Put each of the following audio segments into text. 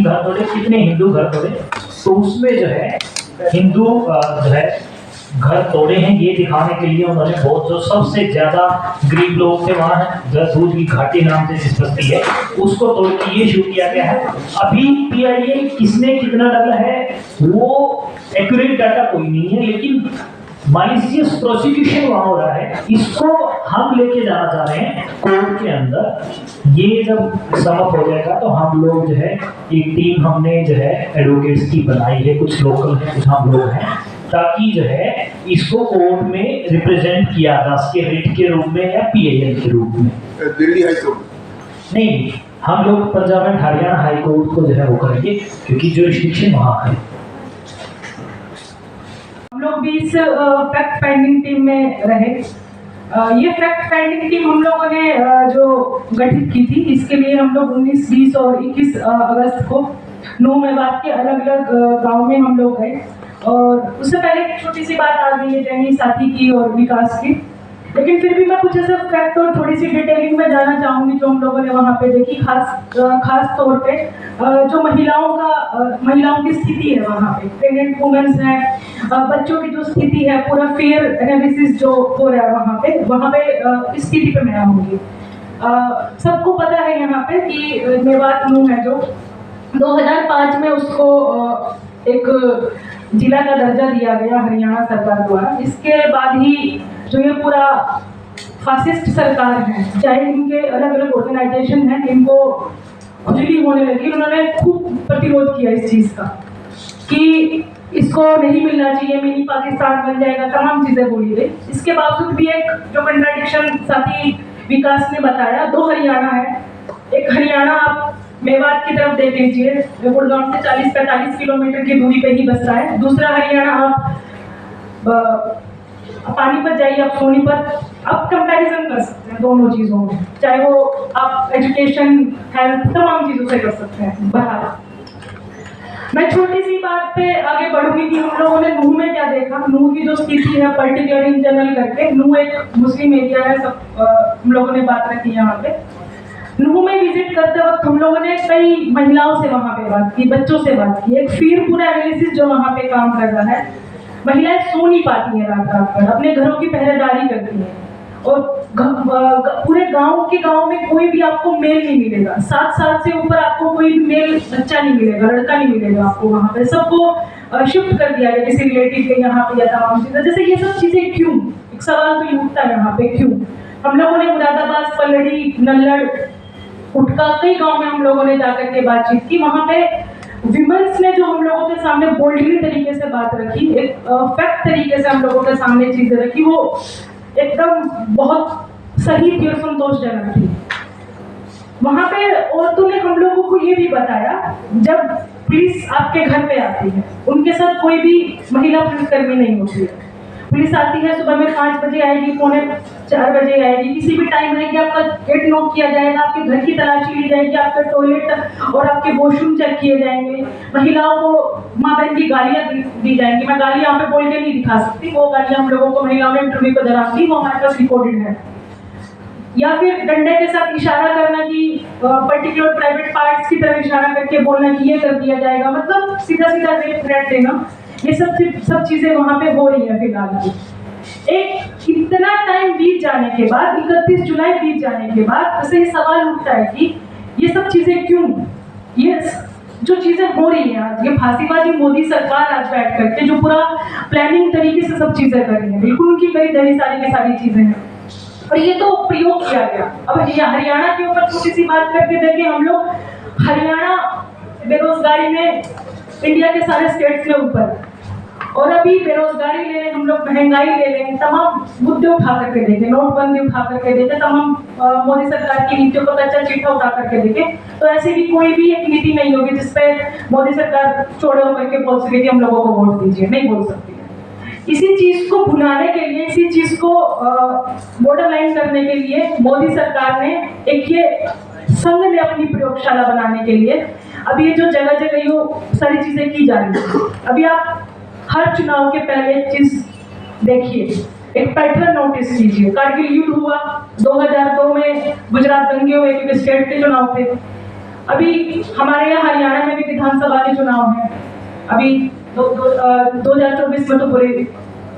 घर तोड़े, कितने हिंदू घर तोड़े। तो उसमें जो है हिंदू जो है घर तोड़े हैं ये दिखाने के लिए उन्होंने बहुत जो सबसे ज्यादा गरीब लोग थे वहाँ है दूध की घाटी नाम से जिस बस्ती है उसको तोड़ के ये शुरू किया गया है। अभी पीआईए किसने कितना डाला है वो एक्यूरेट डाटा कोई नहीं है, लेकिन मालिशियस प्रोसिक्यूशन वहां हो रहा है, इसको हम लेके जाना चाह रहे हैं कोर्ट के अंदर। ये जब समाप्त हो जाएगा तो हम लोग जो है एक टीम हमने जो है एडवोकेट्स की बनाई है, कुछ लोकल है कुछ हम लोग हैं, ताकि जो है इसको कोर्ट में रिप्रेजेंट किया जा सके रिट के रूप में या पीआईएल के रूप में। दिल्ली हाई कोर्ट नहीं, हम लोग Punjab and Haryana high court को जो है वो करेंगे क्योंकि जो रिस्ट्रिक्शन वहाँ है। हम लोग भी इस फैक्ट फाइंडिंग टीम में रहे। ये फैक्ट फाइंडिंग टीम हम लोगों ने जो गठित की थी, इसके लिए हम लोग 19, 20 और 21 अगस्त को नूह मेवात के अलग अलग गांव में हम लोग गए। और उससे पहले एक छोटी सी बात आ गई है जैनी साथी की और विकास की, लेकिन फिर भी मैं कुछ ऐसे फैक्ट और थोड़ी सी डिटेलिंग में जाना चाहूँगी जो हम लोगों ने वहाँ पे देखी। खास तौर पे जो महिलाओं की स्थिति है वहाँ पे, प्रेग्नेंट वुमेन्स हैं, बच्चों की जो स्थिति है, पूरा फेयर एनालिसिस जो हो रहा है वहाँ पे इस स्थिति पे मैं आऊँगी। सबको पता है यहाँ पे कि मेवात नूह है जो 2005 में उसको एक जिला का दर्जा दिया गया हरियाणा सरकार द्वारा। इसके बाद ही जो ये पूरा फासिस्ट सरकार है, चाहे इनके अलग अलग ऑर्गेनाइजेशन हैं, इनको खुजली होने लगी, उन्होंने खूब प्रतिरोध किया इस चीज़ का कि इसको नहीं मिलना चाहिए, मिनी पाकिस्तान बन जाएगा, तमाम चीज़ें बोली गई। इसके बावजूद भी एक जो कंट्राडिक्शन साथी विकास ने बताया, 2 हरियाणा है। एक हरियाणा आप मेवात की तरफ देख लीजिए, गुड़गांव से 40-45 किलोमीटर की दूरी पे ही बस रहा है। दूसरा हरियाणा आप पानीपत जाइए, आप सोनीपत, आप कंपैरिजन कर सकते हैं दोनों चीज़ों में, चाहे वो आप एजुकेशन, हेल्थ, तमाम चीज़ों से कर सकते हैं। बहरहाल मैं छोटी सी बात पे आगे बढ़ूंगी कि हम लोगों ने नूह में क्या देखा। नूह की जो स्थिति है पर्टिकुलर इन जनरल करके, नूह एक मुस्लिम एरिया है, सब हम लोगों ने बात रखी यहाँ पे। नूह में विजिट करते वक्त हम लोगों ने कई महिलाओं से वहाँ पे बात की, बच्चों से बात की। एक फिर पूरा एनालिसिस जो वहाँ पे काम कर रहा है, महिलाएं सो नहीं पाती हैं रात रात भर, अपने घरों की पहरेदारी करती हैं और पूरे गांव में कोई भी आपको मेल नहीं मिलेगा, 7 साल से ऊपर आपको कोई भी मेल बच्चा नहीं मिलेगा, लड़का नहीं मिलेगा आपको वहाँ पे। सबको शिफ्ट कर दिया गया किसी रिलेटिव के यहाँ पे या तमाम चीजें। जैसे ये सब चीजें क्यों, एक सवाल तो ये उठता है यहाँ पे, क्यों? हम लोगों ने मुरादाबाद, पलड़ी, नल्लड़, उठका, कई गाँव में हम लोगों ने जाकर के बातचीत की। वहाँ पे विमेंस ने जो हम लोगों के सामने बोल्डली तरीके से बात रखी, एक फैक्ट तरीके से हम लोगों के सामने चीजें रखी, वो एकदम बहुत सही थी और संतोषजनक थी। वहाँ पे औरतों ने हम लोगों को ये भी बताया, जब पुलिस आपके घर पे आती है, उनके साथ कोई भी महिला पुलिसकर्मी नहीं होती है। पुलिस आती है सुबह में 5 बजे आएगी, 3:45 बजे आएगी, किसी भी टाइम रहेगी, आपका गेट नॉक किया जाएगा, आपके घर की तलाशी ली जाएगी, आपका टॉयलेट और आपके वॉशरूम चेक किए जाएंगे। महिलाओं को माँ बहन की गालियाँ दी जाएंगी। मैं गाली यहाँ पे बोल के नहीं दिखा सकती, वो गालियाँ हम लोगों को महिलाओं ने इंटरव्यू को दौरान दी, वो हमारे पास रिकॉर्डेड है। या फिर डंडे के साथ इशारा करना कि पर्टिकुलर प्राइवेट पार्ट्स की तरफ इशारा करके बोलना कि ये कर दिया जाएगा, मतलब सीधा सीधा रेप थ्रेट देना। ये सब चीजें वहां पे हो रही है फिलहाल। एक इतना टाइम बीत जाने के बाद, 31 जुलाई बीत जाने के बाद, ऐसे ही सवाल उठता है कि ये सब चीजें क्यों, ये जो चीजें हो रही हैं आज, ये फांसीबाजी मोदी सरकार आज बैठ करके जो पूरा प्लानिंग तरीके से सब चीजें कर रही है, बिल्कुल उनकी कई ढेरी सारी की सारी चीजें हैं और ये तो प्रयोग किया गया। अब हरियाणा के ऊपर छोटी सी बात करके देखें हम लोग, हरियाणा बेरोजगारी में इंडिया के सारे स्टेट्स में ऊपर, और अभी बेरोजगारी ले लें हम लोग, महंगाई ले लें, तमाम मुद्दे उठा करके देखें, नोटबंदी उठा करके देखें, तमाम मोदी सरकार की नीतियों का कच्चा चिट्ठा उठा करके देखें, तो ऐसी भी कोई भी एक नीति नहीं होगी जिसपे मोदी सरकार चौड़े होकर के बोल सके कि हम लोगों को वोट दीजिए, नहीं बोल सकती है। इसी चीज को भुनाने के लिए, इसी चीज को बॉर्डर लाइन करने के लिए मोदी सरकार ने एक ये संघ ने अपनी प्रयोगशाला बनाने के लिए अब ये जो जगह जगह ये सारी चीजें की जा रही है। अभी आप हर चुनाव के पहले एक चीज देखिए, एक पैटर्न नोटिस कीजिए। कारगिल युद्ध हुआ 2002 में, गुजरात दंगे हुए क्योंकि स्टेट के चुनाव थे। अभी हमारे यहाँ हरियाणा में भी विधानसभा के चुनाव हैं, अभी 2024 में तो पूरे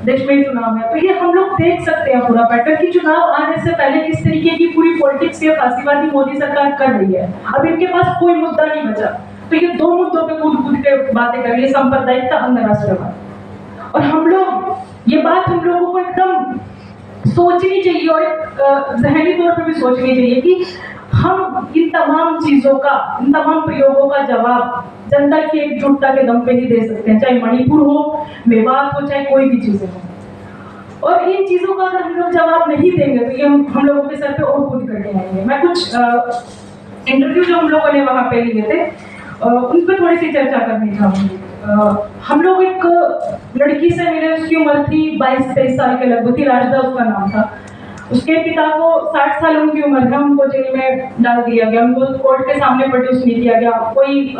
देश में ही चुनाव है। तो ये हम लोग देख सकते हैं पूरा पैटर्न कि चुनाव आने से पहले किस तरीके की पूरी पॉलिटिक्स ये फासीवादी मोदी सरकार कर रही है। अब इनके पास कोई मुद्दा नहीं बचा, तो ये दो मुद्दों पे कूद के बातें कर रही है, सांप्रदायिकता, अंतरराष्ट्रीयवाद। और हम लोग ये बात हम लोगों को एकदम सोचनी चाहिए और जहनी तौर पे भी सोचनी चाहिए कि हम इन तमाम चीजों का, इन तमाम प्रयोगों का जवाब जनता की एकजुटता के दम पे ही दे सकते हैं, चाहे मणिपुर हो, मेवात हो, चाहे कोई भी चीजें हो। और इन चीजों का अगर हम लोग जवाब नहीं देंगे तो ये हम लोगों के सर पे और खुद करके आएंगे। मैं कुछ इंटरव्यू जो हम लोगों ने वहां पे लिए थे उन पर थोड़ी सी चर्चा करनी चाहूंगी। हम लोग एक लड़की से मिले, उसकी उम्र थी 22-23 साल के लगभग थी, राजदा उसका नाम था। उसके पिता को 60 साल उनकी उम्र है, उनको जेल में डाल दिया गया, उनको कोर्ट के सामने प्रोड्यूस नहीं किया गया। कोई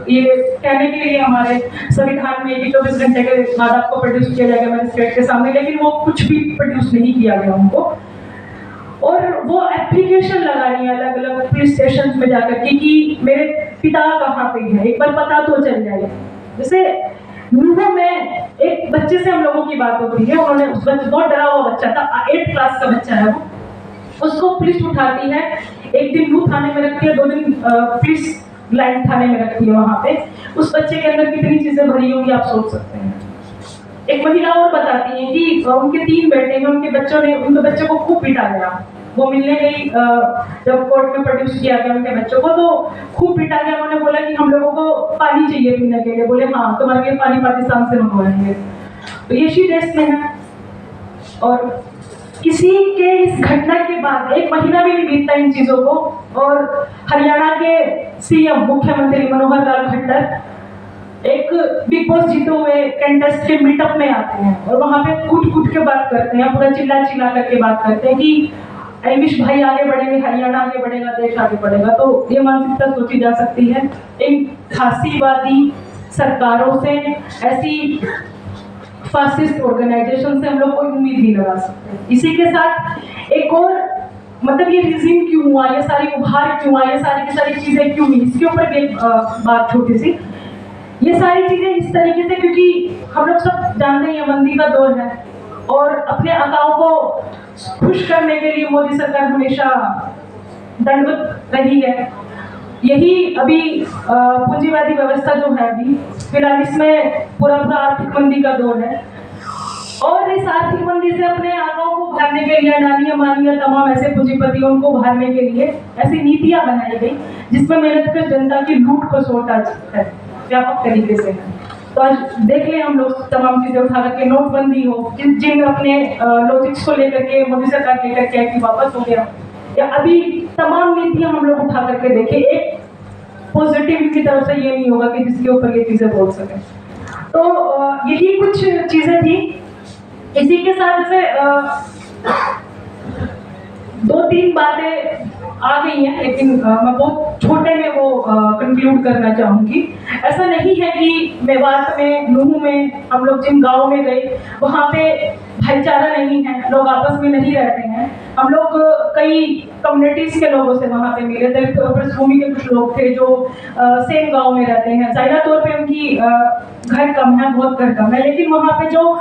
ये कहने के लिए हमारे संविधान में कि 24 घंटे के बाद आपको प्रोड्यूस किया जाएगा मजिस्ट्रेट के सामने, लेकिन वो कुछ भी प्रोड्यूस नहीं किया गया उनको। और वो एप्लीकेशन लगा रही है अलग अलग पुलिस स्टेशन में जाकर के कि मेरे पिता कहाँ पे है, एक बार पता तो चल जाए। जैसे न्यूहो में एक बच्चे से हम लोगों की बात होती है, उन्होंने उस बच्चे, बहुत डरा हुआ बच्चा था, 8th क्लास का बच्चा है वो, उसको पुलिस उठाती है, एक दिन नू थाने में रखती है, 2 दिन पुलिस लाइन थाने में रखती है। वहां पे उस बच्चे के अंदर कितनी चीजें भरी होंगी आप सोच सकते हैं। एक महिला और बताती है कि उनके 3 बेटे हैं, उनके उनके बच्चे को खूब पीटा गया। वो मिलने गई, जब कोर्ट में प्रोड्यूस किया गया उनके बच्चों को, तो खूब पीटा गया। उन्होंने बोला कि हम लोगों को पानी चाहिए पीने के लिए। बोले हाँ, तुम्हारे लिए पानी पाकिस्तान से मंगवाएंगे। तो ये शी देश में है। और किसी के इस घटना के बाद 1 महीना भी नहीं बीतता इन चीजों को, और हरियाणा के सीएम मुख्यमंत्री मनोहर लाल खट्टर एक बिग बॉस जीते हुए कंटेस्ट के मीटअप में आते हैं और वहां पे कूट के बात करते हैं, पूरा चिल्ला करके बात करते हैं कि अविश भाई आगे बढ़ेंगे, हरियाणा आगे बढ़ेगा, देश आगे बढ़ेगा। तो ये मानसिकता सोची जा सकती है। इन फासीवादी सरकारों से, ऐसी फासिस्ट ऑर्गेनाइजेशन से हम लोग कोई उम्मीद नहीं लगा सकते। इसी के साथ एक और, मतलब ये रिजीम क्यों हुआ, ये सारी उभार क्यों हुआ, ये सारी की सारी चीजें क्यों हुई, इसके ऊपर एक बात छोटी सी। ये सारी चीजें इस तरीके से, क्योंकि हम लोग सब जानते हैं मंदी का दौर है और अपने अकाओं को खुश करने के लिए मोदी सरकार हमेशा दंडवत रही है। यही अभी पूंजीवादी व्यवस्था जो है अभी फिलहाल, इसमें पूरा आर्थिक मंदी का दौर है और इस आर्थिक मंदी से अपने आकाओं को उभारने के लिए अडानिया मानिया तमाम ऐसे पूंजीपतियों को उभारने के लिए ऐसी नीतियां बनाई गई जिसमें मेहनत कर जनता की लूट खसोट आज है व्यापक तरीके से। तो आज देख लें हम लोग तमाम चीजें उठा करके, नोटबंदी हो, जिन अपने लॉजिक्स को लेकर के मोदी सरकार लेकर के कि वापस हो गया, या अभी तमाम नीतियां हम लोग उठा करके देखें, एक पॉजिटिव की तरफ से ये नहीं होगा कि जिसके ऊपर ये चीजें बोल सकें। तो यही कुछ चीजें थी। इसी के साथ से 2-3 बातें आ गई हैं, लेकिन मैं बहुत छोटे में वो कंक्लूड करना चाहूंगी। ऐसा नहीं है कि मेवात में, नूह में, हम लोग जिन गाँव में गए वहाँ पे भाईचारा नहीं है, लोग आपस में नहीं रहते हैं। हम लोग कई कम्युनिटीज के लोगों से वहाँ पे मिले थे। पृष्ठभूमि के कुछ लोग थे जो सेम गांव में रहते हैं, जाहिर तौर पे उनकी घर कम है, बहुत घर कम है, लेकिन वहाँ पे जो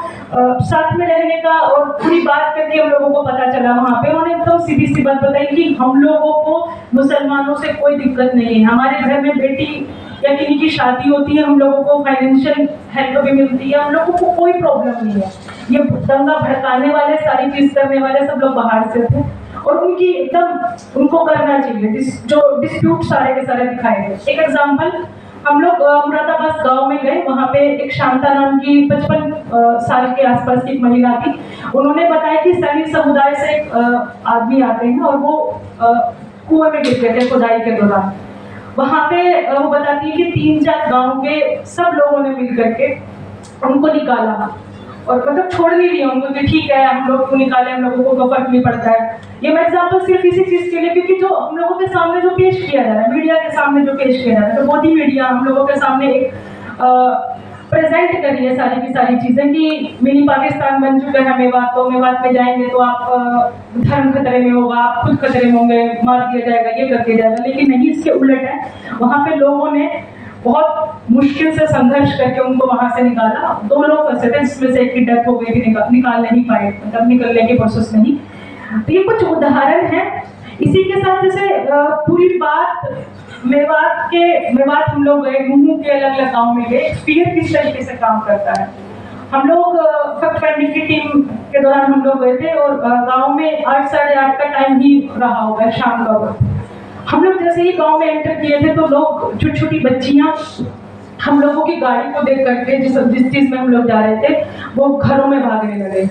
साथ में रहने का और पूरी बात करके हम लोगों को पता चला, वहाँ पे उन्होंने एकदम सीधी सी बात बताई कि हम लोगों को मुसलमानों से कोई दिक्कत नहीं है, हमारे घर में बेटी या किसी की शादी होती है, हम लोगों को फाइनेंशियल हेल्प भी मिलती है, हम लोगों को कोई प्रॉब्लम नहीं है। ये दंगा भड़काने वाले, सारी चीज करने वाले सब लोग बाहर से थे और उनकी एकदम उनको करना चाहिए जो डिस्प्यूट सारे के सारे दिखाए गए। एक एग्जांपल, हम लोग मुरादाबाद गांव में गए, वहाँ पे एक शांता नाम की 55 साल के आसपास की एक महिला थी। उन्होंने बताया कि सैनिक समुदाय से एक आदमी आते हैं और वो कुएं में गिर गए थे खुदाई के दौरान। वहाँ पे वो बताती है कि 3-4 गाँव के सब लोगों ने मिल करके उनको निकाला और मतलब छोड़ नहीं दिया उनको कि ठीक है हम लोग को निकाले, हम लोगों को फर्क नहीं पड़ता है। ये मैं एग्जाम्पल सिर्फ इसी चीज के लिए, क्योंकि जो हम लोगों के सामने जो पेश किया जा रहा है, मीडिया के सामने जो पेश किया जा रहा है, तो मोदी मीडिया हम लोगों के सामने एक प्रेजेंट करी है सारी की सारी चीज़ें कि मिनी पाकिस्तान बन चुका है मेवात, तो मेवात में जाएंगे तो आप धर्म खतरे में होगा, आप खुद खतरे में होंगे, मार दिया जाएगा, ये कर दिया जाएगा। लेकिन नहीं, इसके उलट है। वहाँ पे लोगों ने बहुत मुश्किल से संघर्ष करके उनको वहाँ से निकाला। 2 लोग फंसे थे, जिसमें से एक की डेथ हो गई थी, निकाल नहीं पाए, मतलब निकलने की प्रोसेस नहीं। तो ये कुछ उदाहरण है। इसी के साथ जैसे पूरी बात मेवात हम लोग गए, मुंह के अलग अलग गाँव में गए, फिर किस तरीके से काम करता है। हम लोग फैक्ट फाइंडिंग की टीम के दौरान हम लोग गए थे और गांव में 8 साढ़े 8 का टाइम ही रहा होगा, शाम का वक्त। हम लोग जैसे ही गांव में एंटर किए थे तो लोग, छोटी छोटी बच्चियां हम लोगों की गाड़ी को देख करके, जिस चीज में हम लोग जा रहे थे, वो घरों में भागने लगे।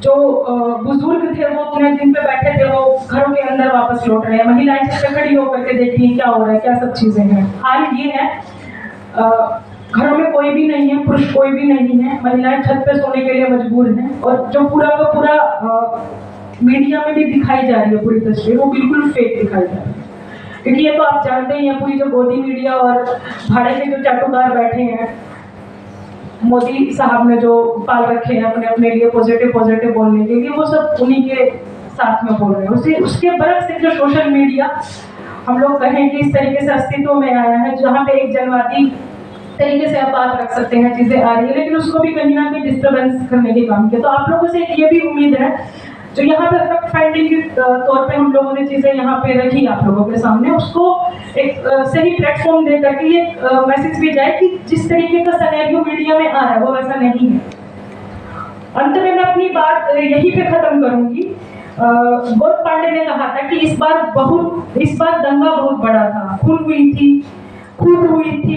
जो बुजुर्ग थे वो अपने जिन पे बैठे थे वो घरों के अंदर वापस लौट रहे हैं। महिलाएं छत पे खड़ी होकर के देख रही हैं क्या हो रहा है, क्या सब चीजें हैं। हाल ये है, घरों में कोई भी नहीं है, पुरुष कोई भी नहीं है, महिलाएं छत पे सोने के लिए मजबूर हैं। और जो पूरा का पूरा मीडिया में भी दिखाई जा रही है पूरी तस्वीर, वो बिल्कुल फेक दिखाई जा रही है। क्योंकि ये तो आप जानते ही हैं, पूरी जो गोदी मीडिया और भाड़े के जो चाटुकार बैठे हैं, मोदी साहब ने जो पाल रखे हैं अपने अपने लिए पॉजिटिव बोलने के लिए, वो सब उन्हीं के साथ में बोल रहे हैं। उसके बरक्स से जो सोशल मीडिया हम लोग कहें कि इस तरीके से अस्तित्व में आया है, जहाँ पे एक जनवादी तरीके से आप बात रख सकते हैं, चीजें आ रही है, लेकिन उसको भी कहीं ना कहीं डिस्टर्बेंस करने के काम किया। तो आप लोगों से ये भी उम्मीद है, जो यहाँ पे फैक्ट फाइंडिंग के तौर पे हम लोगों ने चीजें यहाँ पे रखी आप लोगों के सामने, उसको एक सही प्लेटफॉर्म दे करके ये मैसेज भी जाए कि जिस तरीके का सिनेरियो मीडिया में आ रहा है वो वैसा नहीं है। अंत में मैं अपनी बात यहीं पे खत्म करूंगी। गौरव पांडे ने कहा था कि इस बार दंगा बहुत बड़ा था, खून हुई थी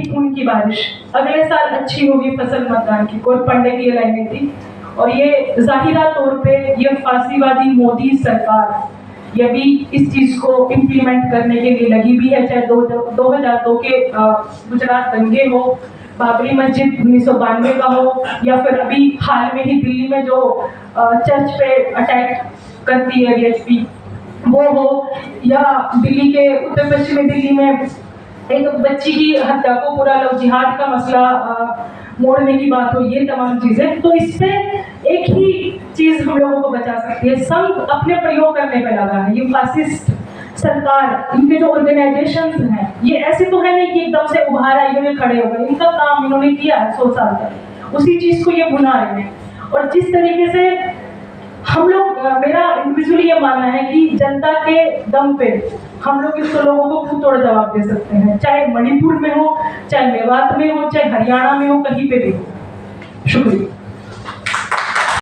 खून की बारिश, अगले साल अच्छी होगी फसल मतदान की। गौरव पांडे की ये लाइनें थी। और ये जाहिरा तौर पे ये फांसीवादी मोदी सरकार ये भी इस चीज को इम्प्लीमेंट करने के लिए लगी भी है, चाहे 2002 के गुजरात दंगे हो, बाबरी मस्जिद 1992 का हो, या फिर अभी हाल में ही दिल्ली में जो चर्च पे अटैक करती है बीएसपी वो हो, या दिल्ली के उत्तर पश्चिमी दिल्ली में एक बच्ची की हत्या को पूरा लव जिहाद का मसला मोड़ने की बात हो, ये तमाम चीजें। तो इससे एक ही चीज हम लोगों को बचा सकती है, संघ अपने प्रयोग करने पे लगा है। ये फासिस्ट सरकार, इनके जो ऑर्गेनाइजेशंस हैं, ये ऐसे तो है नहीं कि एकदम से उभार आई इन्होंने खड़े हो गए, इनका काम इन्होंने किया है 100 साल तक, उसी चीज को ये भुना रहे हैं। और जिस तरीके से हम लोग, मेरा इंडिविजुअली ये मानना है कि जनता के दम पे हम लोग इस लोगों को खुद तोड़ जवाब दे सकते हैं, चाहे मणिपुर में हो, चाहे मेवात में हो, चाहे हरियाणा में हो, कहीं पे भी हो। शुक्रिया।